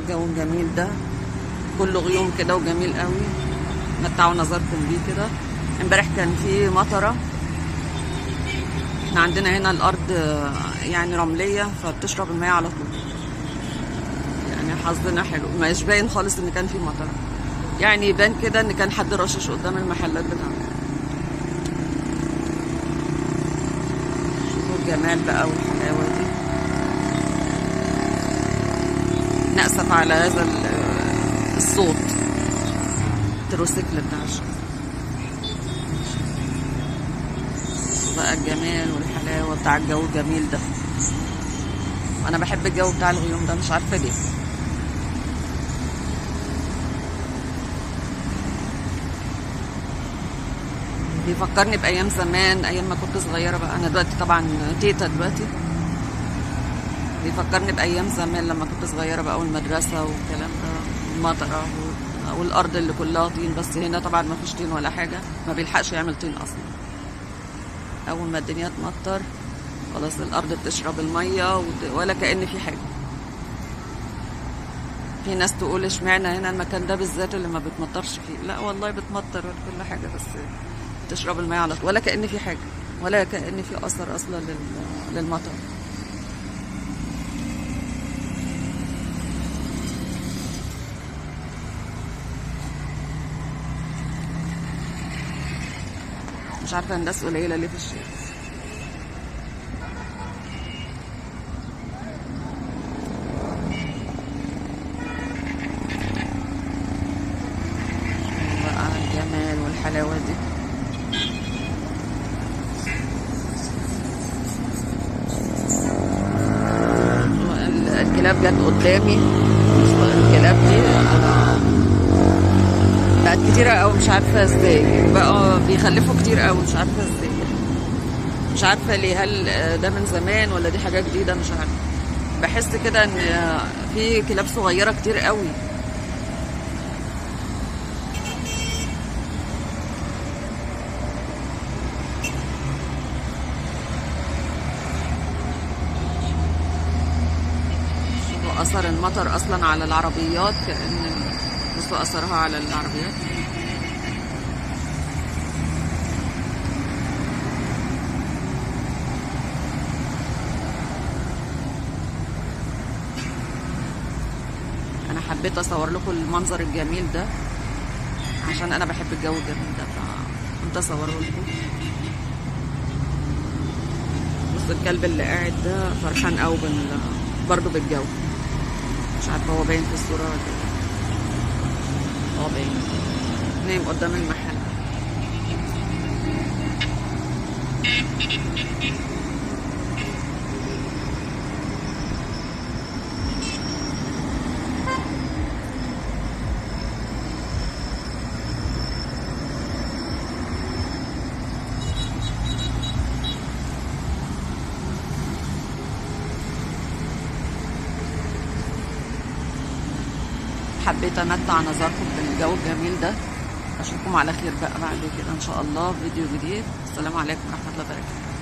الجو الجميل ده كله غيوم كده وجميل قوي. متعوا نظركم بيه كده. امبارح كان في مطره. احنا عندنا هنا الارض يعني رمليه فبتشرب المياه على طول. يعني حظنا حلو، مش باين خالص ان كان في مطره. يعني يبان كده ان كان حد رشش قدام المحلات بتاعته. شوفوا الجمال بقى والحلاوه دي. نأسف على هذا الصوت التروسيكل بتاع الشمس. بقى الجمال والحلاوه بتاع الجو الجميل ده. وانا بحب الجو بتاع الغيوم ده مش عارفه ليه. بيفكرني بايام زمان، ايام ما كنت صغيره بقى. انا دلوقتي طبعا تيتا دلوقتي. بيفكرني بايام زمان لما كنت صغيره بقى، والمدرسه والكلام ده، المطره والارض اللي كلها طين. بس هنا طبعا ما فيش طين ولا حاجه، ما بيلحقش يعمل طين اصلا. اول ما الدنيا تمطر خلاص الارض بتشرب الميه ولا كأن في حاجه. في ناس تقول اشمعنى هنا المكان ده بالذات اللي ما بتمطرش فيه. لا والله بتمطر كل حاجه، بس تشرب الميه على طول ولا كأن في حاجه، ولا كأن في اثر اصلا للمطر. مش عارفه الناس قليله ليه في الشارع. بقى الجمال والحلاوه دي. الكلاب جت قدامي. الكلاب دي بقت كتيرة أوي، مش عارفة ازاي بقى بيخلفوا كتير أوي، مش عارفة ازاي. مش عارفة ليه، هل ده من زمان ولا دي حاجة جديدة؟ مش عارفة. بحس كده ان في كلاب صغيرة كتير قوي. شوفوا أثر المطر أصلا على العربيات، كأن بصوا أثرها على العربيات. أنا حبيت أصور لكم المنظر الجميل ده عشان أنا بحب الجو الجميل ده، فكنت أصوره لكم. بصوا الكلب اللي قاعد ده فرحان قوي برضه بالجو. مش عارفة هو باين في الصورة ولا ايه. هو باين نايم قدام المحل. حبيت امتع نظركم بالجو الجميل ده. اشوفكم على خير بقى بعد كده ان شاء الله في فيديو جديد. السلام عليكم ورحمه الله وبركاته.